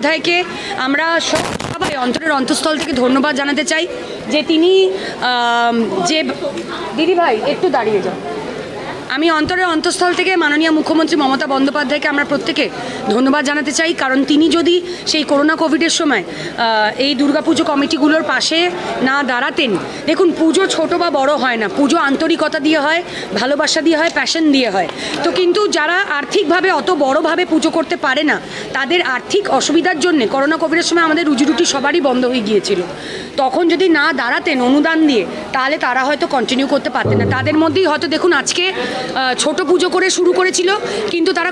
বন্দ্যোপাধ্যায়কে আমরা সবাই অন্তরের অন্তঃস্থল থেকে ধন্যবাদ জানাতে চাই যে তিনি যে দিদিভাই একটু দাঁড়িয়ে যাও। আমি অন্তরের অন্তঃস্থল থেকে মাননীয় মুখ্যমন্ত্রী মমতা বন্দ্যোপাধ্যায়কে আমরা প্রত্যেকে ধন্যবাদ জানাতে চাই, কারণ তিনি যদি সেই করোনা কোভিডের সময় এই দুর্গাপুজো কমিটিগুলোর পাশে না দাঁড়াতেন, দেখুন পুজো ছোট বা বড় হয় না, পুজো আন্তরিকতা দিয়ে হয়, ভালোবাসা দিয়ে হয়, প্যাশন দিয়ে হয়। তো কিন্তু যারা আর্থিকভাবে অত বড়োভাবে পুজো করতে পারে না, তাদের আর্থিক অসুবিধার জন্য করোনা কোভিডের সময় আমাদের রুজিরুটি সবারই বন্ধ হয়ে গিয়েছিল। তখন যদি না দাঁড়াতেন অনুদান দিয়ে, তাহলে তারা হয়তো কন্টিনিউ করতে পারতেন না। তাদের মধ্যেই হয়তো দেখুন আজকে ছোট পুজো করে শুরু করেছিল, কিন্তু তারা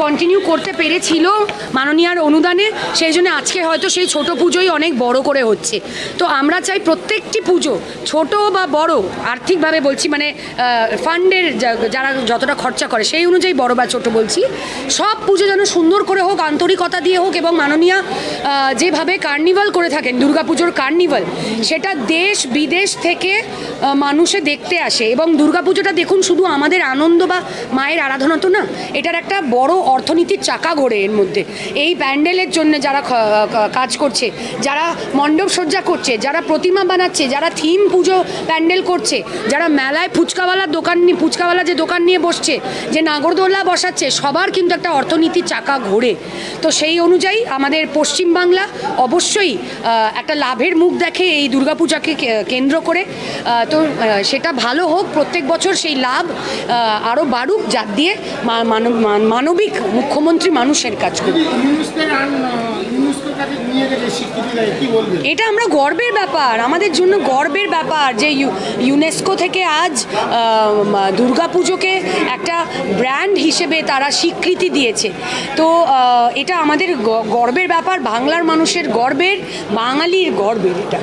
কন্টিনিউ করতে পেরেছিল মাননীয়ার অনুদানে, সেই জন্য আজকে হয়তো সেই ছোট পুজোই অনেক বড় করে হচ্ছে। তো আমরা চাই প্রত্যেকটি পুজো ছোট বা বড় আর্থিকভাবে বলছি, মানে ফান্ডের যারা যতটা খরচা করে সেই অনুযায়ী বড় বা ছোট বলছি, সব পুজো যেন সুন্দর করে হোক, আন্তরিকতা দিয়ে হোক, এবং মাননীয়া যেভাবে কার্নিভাল করে থাকেন, দুর্গাপুজোর কার্নিভাল, সেটা দেশ বিদেশ থেকে মানুষে দেখতে আসে। এবং দুর্গাপুজোটা দেখুন শুধু আমাদের আনন্দ বা মায়ের আরাধনা তো না, এটার একটা বড় অর্থনীতির চাকা ঘোরে এর মধ্যে। এই প্যান্ডেলের জন্য যারা কাজ করছে, যারা মণ্ডপ সজ্জা করছে, যারা প্রতিমা বানাচ্ছে, যারা থিম পুজো প্যান্ডেল করছে, যারা মেলায় ফুচকাওয়ালা যে দোকান নিয়ে বসছে, যে নাগরদোল্লা বসাচ্ছে, সবার কিন্তু একটা অর্থনীতির চাকা ঘোরে। তো সেই অনুযায়ী আমাদের পশ্চিমবাংলা অবশ্যই একটা লাভের মুখ দেখে এই দুর্গাপূজাকে কেন্দ্র করে। তো সেটা ভালো হোক, প্রত্যেক বছর সেই লাভ আরও বাড়ুক, যার দিয়ে মানবিক মুখ্যমন্ত্রী মানুষের কাজ করবে। এটা আমরা গর্বের ব্যাপার, আমাদের জন্য গর্বের ব্যাপার যে ইউনেস্কো থেকে আজ দুর্গাপুজোকে একটা ব্র্যান্ড হিসেবে তারা স্বীকৃতি দিয়েছে। তো এটা আমাদের গর্বের ব্যাপার, বাংলার মানুষের গর্বের, বাঙালির গর্বের। এটা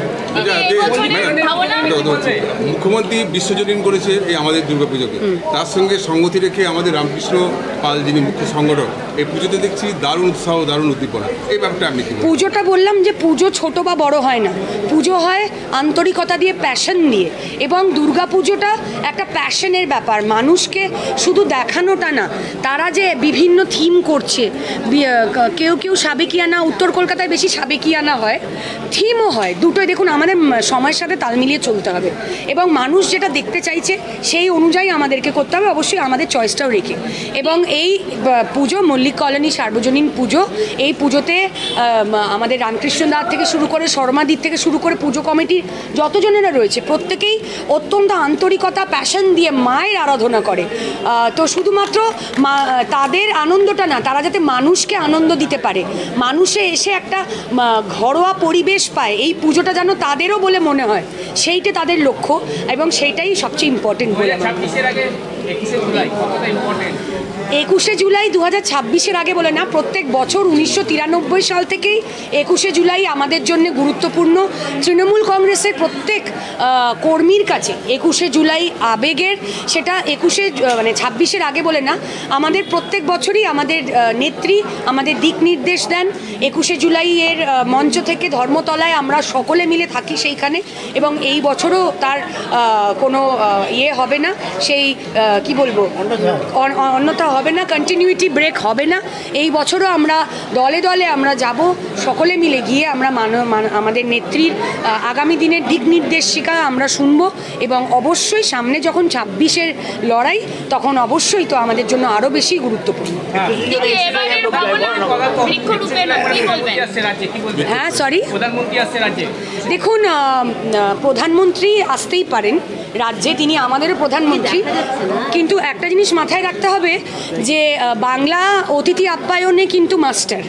মুখ্যমন্ত্রী বিশ্বজনীন করেছে এই আমাদের দুর্গাপুজোকে, তার সঙ্গে সঙ্গতি রেখে আমাদের রামকৃষ্ণ পাল যিনি মুখ্য সংগঠক, এই পুজোতে দেখছি দারুণ উৎসাহ, দারুণ উদ্দীপনা। এই ব্যাপারটা আপনি কি? পুজোটা বললাম যে পুজো ছোট বা বড় হয় না, পুজো হয় আন্তরিকতা দিয়ে, প্যাশন দিয়ে। এবং দুর্গাপুজোটা একটা প্যাশনের ব্যাপার, মানুষকে শুধু দেখানোটা না, তারা যে বিভিন্ন থিম করছে, কেউ সাবেকিয়ানা, উত্তর কলকাতায় বেশি সাবেকিয়ানা হয়, থিমও হয়, দুটোই দেখুন আমাদের সময়ের সাথে তাল মিলিয়ে চলতে হবে। এবং মানুষ যেটা দেখতে চাইছে সেই অনুযায়ী আমাদেরকে করতে হবে, অবশ্যই আমাদের চয়েসটাও রেখে। এবং এই পুজো মল্লিক কলোনি সার্বজনীন পুজো, এই পুজোতে আমাদের রামকৃষ্ণদার থেকে শুরু করে শর্মাদির থেকে শুরু করে পুজো কমিটির যতজনেরা রয়েছে, প্রত্যেকেই অত্যন্ত আন্তরিকতা, প্যাশন দিয়ে মায়ের আরাধনা করে। তো শুধুমাত্র তাদের আনন্দটা না, তারা যাতে মানুষকে আনন্দ দিতে পারে, মানুষে এসে একটা ঘরোয়া পরিবেশ পায়, এই পুজোটা যেন তাদেরও বলে মনে হয়, সেইটা তাদের লক্ষ্য, এবং সেইটাই সবচেয়ে ইম্পর্টেন্ট বলে। 21শে জুলাই 2026-এর আগে বলে না, প্রত্যেক বছর 1993 সাল থেকেই 21শে জুলাই আমাদের জন্য গুরুত্বপূর্ণ। তৃণমূল কংগ্রেসের প্রত্যেক কর্মীর কাছে 21শে জুলাই আবেগের, সেটা 26-এর আগে বলে না, আমাদের প্রত্যেক বছরই আমাদের নেত্রী আমাদের দিক নির্দেশ দেন। 21শে জুলাইয়ের মঞ্চ থেকে ধর্মতলায় আমরা সকলে মিলে থাকি সেইখানে, এবং এই বছরও তার কোনো হবে না, সেই কি বলবো, অন্যথা হবে না, কন্টিনিউটি ব্রেক হবে না। এই বছরও আমরা দলে দলে আমরা যাব, সকলে মিলে গিয়ে আমরা আমাদের নেত্রীর আগামী দিনের দিক নির্দেশিকা আমরা শুনব। এবং অবশ্যই সামনে যখন 26-এর লড়াই, তখন অবশ্যই তো আমাদের জন্য আরও বেশি গুরুত্বপূর্ণ। হ্যাঁ, সরি, দেখুন প্রধানমন্ত্রী আসতেই পারেন রাজ্যে, তিনি আমাদেরও প্রধানমন্ত্রী, কিন্তু একটা জিনিস মাথায় রাখতে হবে যে বাংলা অতিথি আপ্যায়নে কিন্তু মাস্টার।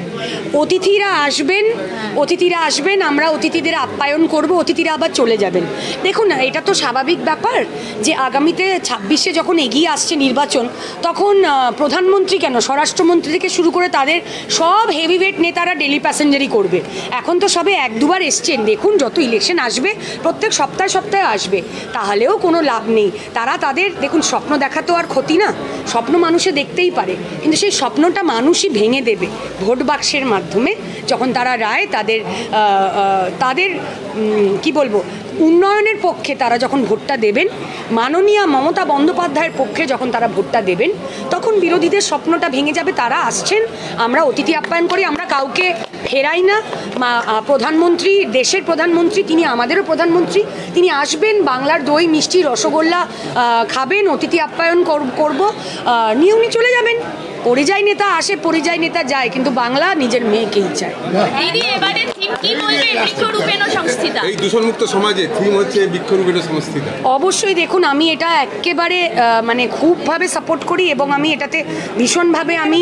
অতিথিরা আসবেন, আমরা অতিথিদের আপ্যায়ন করব, অতিথিরা আবার চলে যাবেন। দেখুন না, এটা তো স্বাভাবিক ব্যাপার যে আগামীতে 26-এ যখন এগিয়ে আসছে নির্বাচন, তখন প্রধানমন্ত্রী কেন, স্বরাষ্ট্রমন্ত্রী থেকে শুরু করে তাদের সব হেভিওয়েট নেতারা ডেলি প্যাসেঞ্জারি করবে। এখন তো সবে 1-2বার এসছেন, দেখুন যত ইলেকশন আসবে প্রত্যেক সপ্তাহে আসবে, তাহলেও কোনো লাভ নেই। তারা তাদের দেখুন স্বপ্ন দেখা তো আর ক্ষতি না, স্বপ্ন মানুষে দেখতেই পারে, কিন্তু সেই স্বপ্নটা মানুষই ভেঙে দেবে ভোট বাক্সের মাধ্যমে, যখন তারা রায় তাদের কি বলবো, উন্নয়নের পক্ষে তারা যখন ভোটটা দেবেন, মাননীয়া মমতা বন্দ্যোপাধ্যায়ের পক্ষে যখন তারা ভোটটা দেবেন, তখন বিরোধীদের স্বপ্নটা ভেঙে যাবে। তারা আসছেন, আমরা অতিথি আপ্যায়ন করি, আমরা কাউকে ফেরাই না। প্রধানমন্ত্রী, দেশের প্রধানমন্ত্রী, তিনি আমাদেরও প্রধানমন্ত্রী, তিনি আসবেন, বাংলার দই মিষ্টি রসগোল্লা খাবেন, অতিথি আপ্যায়ন করব, নিয়ে উনি চলে যাবেন। পরিযায়ী নেতা আসে, পরিযায়ী নেতা যায়, কিন্তু বাংলা নিজের মেয়েকেই চায়। দিদি, এবারে থিম কি বলবে? বৃক্ষরূপেণ সংস্থিতা, এই দূষণমুক্ত সমাজে থিম হচ্ছে বৃক্ষরূপেণ সংস্থিতা। অবশ্যই দেখুন, আমি এটা একেবারে মানে খুবভাবে সাপোর্ট করি এবং আমি এটাতে ভীষণভাবে আমি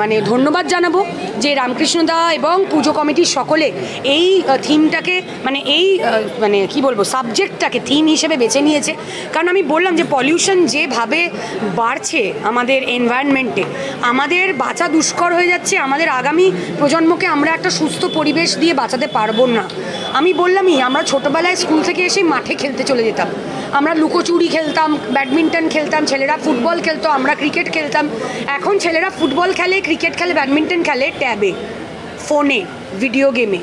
মানে ধন্যবাদ জানাবো যে রামকৃষ্ণদা এবং পুজো কমিটির সকলে এই থিমটাকে মানে এই মানে কি বলবো সাবজেক্টটাকে থিম হিসেবে বেছে নিয়েছে। কারণ আমি বললাম যে পলিউশন যেভাবে বাড়ছে আমাদের এনভায়রনমেন্টে, আমাদের বাঁচা দুষ্কর হয়ে যাচ্ছে। আমাদের আগামী প্রজন্মকে আমরা একটা সুস্থ পরিবেশ দিয়ে বাঁচাতে পারবো না। আমি বললামই, আমরা ছোটোবেলায় স্কুল থেকে এসে মাঠে খেলতে চলে যেতাম, আমরা লুকোচুরি খেলতাম, ব্যাডমিন্টন খেলতাম, ছেলেরা ফুটবল খেলতো, আমরা ক্রিকেট খেলতাম। এখন ছেলেরা ফুটবল খেলে, ক্রিকেট খেলে, ব্যাডমিন্টন খেলে ট্যাবে, ফোনে, ভিডিও গেমে।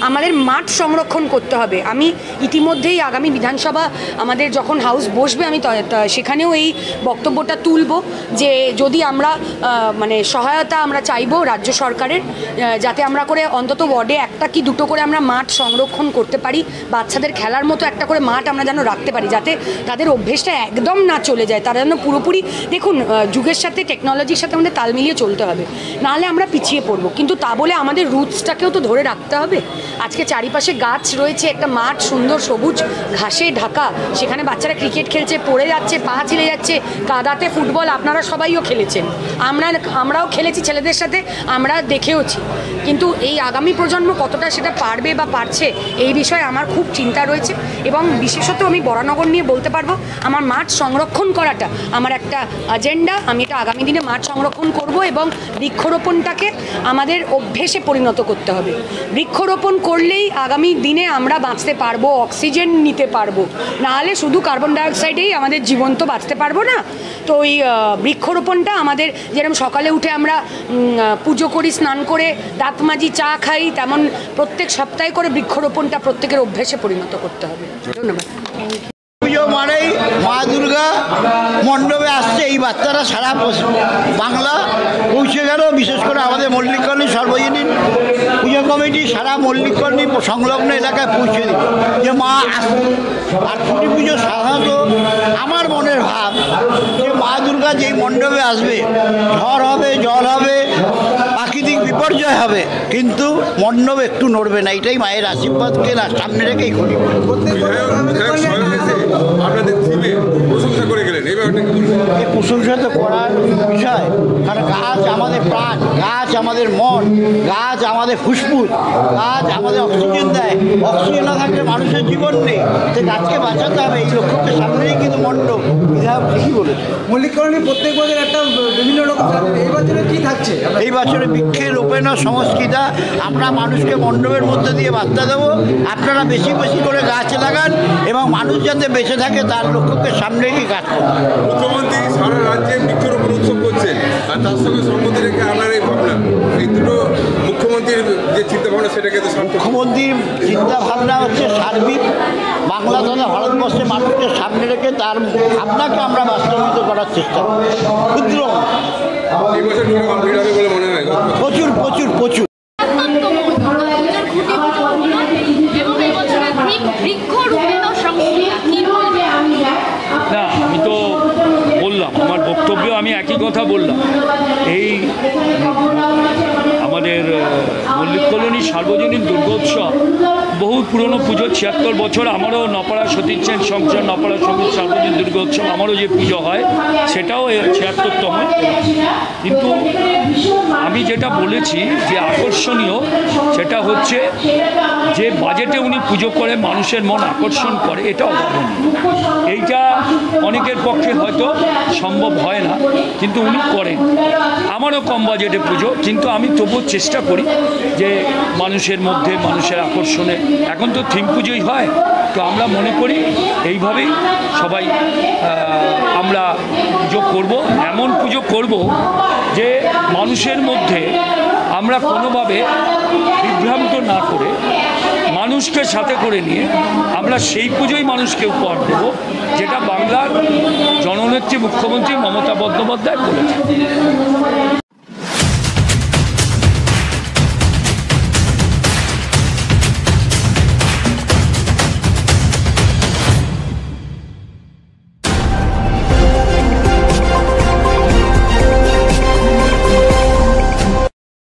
আমাদের মাঠ সংরক্ষণ করতে হবে। আমি ইতিমধ্যেই আগামী বিধানসভা আমাদের যখন হাউস বসবে, আমি সেখানেও এই বক্তব্যটা তুলব যে যদি আমরা মানে সহায়তা আমরা চাইবো রাজ্য সরকারের, যাতে আমরা করে অন্তত ওয়ার্ডে একটা কি দুটো করে আমরা মাঠ সংরক্ষণ করতে পারি, বাচ্চাদের খেলার মতো একটা করে মাঠ আমরা যেন রাখতে পারি, যাতে তাদের অভ্যেসটা একদম না চলে যায়। তারা যেন পুরোপুরি, দেখুন যুগের সাথে টেকনোলজির সাথে আমাদের তাল মিলিয়ে চলতে হবে, নাহলে আমরা পিছিয়ে পড়বো। কিন্তু তা বলে আমাদের রুটসটাকেও তো ধরে রাখতে হবে। আজকে চারিপাশে গাছ রয়েছে, একটা মাঠ সুন্দর সবুজ ঘাসে ঢাকা, সেখানে বাচ্চারা ক্রিকেট খেলছে, পড়ে যাচ্ছে, পা ছিলে যাচ্ছে, কাদাতে ফুটবল আপনারা সবাইও খেলেছেন, আমরাও খেলেছি ছেলেদের সাথে, আমরা দেখেওছি। কিন্তু এই আগামী প্রজন্ম কতটা সেটা পারবে বা পারছে, এই বিষয়ে আমার খুব চিন্তা রয়েছে। এবং বিশেষত আমি বরানগর নিয়ে বলতে পারবো, আমার মাঠ সংরক্ষণ করাটা আমার একটা এজেন্ডা। আমি এটা আগামী দিনে মাঠ সংরক্ষণ করব এবং বৃক্ষরোপণটাকে আমাদের অভ্যেসে পরিণত করতে হবে। বৃক্ষরোপণ করলেই আগামী দিনে আমরা বাঁচতে পারবো, অক্সিজেন নিতে পারবো, নাহলে শুধু কার্বন ডাইঅক্সাইডেই আমাদের জীবন তো বাঁচতে পারবো না। তো ওই বৃক্ষরোপণটা আমাদের, যেরকম সকালে উঠে আমরা পুজো করি, স্নান করে দাঁত মাজি, চা খাই, তেমন প্রত্যেক সপ্তাহে করে বৃক্ষরোপণটা প্রত্যেকের অভ্যেসে পরিণত করতে হবে। ধন্যবাদ। পুজো মানেই মা দুর্গা মণ্ডপে আসছে, এই বার্তাটা সারা বাংলা পৌঁছে গেল। বিশেষ করে আমাদের মল্লিককর্ণী সর্বজনীন পুজো কমিটি সারা মল্লিককর্ণী সংলগ্ন এলাকায় পৌঁছে দিল যে মা আসছে। আর ছুটি পুজো সাধারণত আমার মনের ভাব যে মা দুর্গা যেই মণ্ডপে আসবে, ঝড় হবে, জল হবে, প্রাকৃতিক বিপর্যয় হবে, কিন্তু মণ্ডপ একটু নড়বে না। এটাই মায়ের আশীর্বাদকে সামনে রেখেই করি। আপনাদের থিমে প্রশংসা করে গেলেন, এই ব্যাপারটা কি বলবেন? এই প্রশংসা তো করার বিষয়, কারণ গাছ আমাদের প্রাণ, গাছ আমাদের মন, গাছ আমাদের ফুসফুস, গাছ আমাদের অক্সিজেন দেয়। অক্সিজেন না থাকলে মানুষের জীবন নেই, তো গাছকে বাঁচাতে হবে। এই লক্ষ্যকে সামনেই কিন্তু মণ্ডপ বিধায়ক ঠিকই বলেছে। মল্লিককর্ণী প্রত্যেক বছর একটা বিভিন্ন রকম, এই বছরে কি থাকছে? এই বছরে বৃক্ষের রোপণ সংস্কৃতা আমরা মানুষকে মণ্ডপের মধ্যে দিয়ে বার্তা দেবো, আপনারা বেশি বেশি করে গাছ লাগান এবং মানুষ যাতে বেঁচে থাকে তার লক্ষ্যকে সামনে রেখে কাজ করুন। মুখ্যমন্ত্রী সারা রাজ্যে বৃক্ষরোপণ উৎসব করছেন, আর তার সঙ্গে সম্মতি রেখে আপনার এই ভাবনা, এই দুটো মুখ্যমন্ত্রীর যে চিন্তাভাবনা সেটাকে তো মুখ্যমন্ত্রীর চিন্তাভাবনা হচ্ছে সার্বিক বাংলা তথা ভারতবর্ষের মানুষকে সামনে রেখে তার ভাবনাকে আমরা বাস্তবায়িত করার চেষ্টা করি। ক্ষুদ্র এই বছর কিরকম ভিড় হবে বলে মনে হয়? প্রচুর প্রচুর প্রচুর। না, আমি তো বললাম আমার বক্তব্যে, আমি একই কথা বললাম। এই আমাদের মল্লিককল্যাণী সার্বজনীন দুর্গোৎসব বহু পুরনো পুজো, 76 বছর। আমারও নপাড়া সতীশ সেন সংসার, নপাড়া সঙ্গীত সার্বজনীন দুর্গোৎসব, আমারও যে পুজো হয় সেটাও 76তম। কিন্তু আমি যেটা বলেছি যে আকর্ষণীয়, সেটা হচ্ছে যে বাজেটে উনি পুজো করে মানুষের মন আকর্ষণ করে, এটা অভাবনীয়। এইটা অনেকের পক্ষে হয়তো সম্ভব হয় না, কিন্তু উনি করেন। আমারও কম বাজেটে পুজো, কিন্তু আমি তবুও চেষ্টা করি যে মানুষের মধ্যে, মানুষের আকর্ষণে। এখন তো থিম পুজোই হয়, তো আমরা মনে করি এইভাবেই সবাই আমরা পুজো করব, এমন পুজো করব যে মানুষের মধ্যে আমরা আমরা কোনোভাবে বিভ্রান্ত না করে মানুষকে সাথে করে নিয়ে আমরা সেই পুজোই মানুষকে উপহার দেব, যেটা বাংলার জননেত্রী মুখ্যমন্ত্রী মমতা বন্দ্যোপাধ্যায় বলেছেন।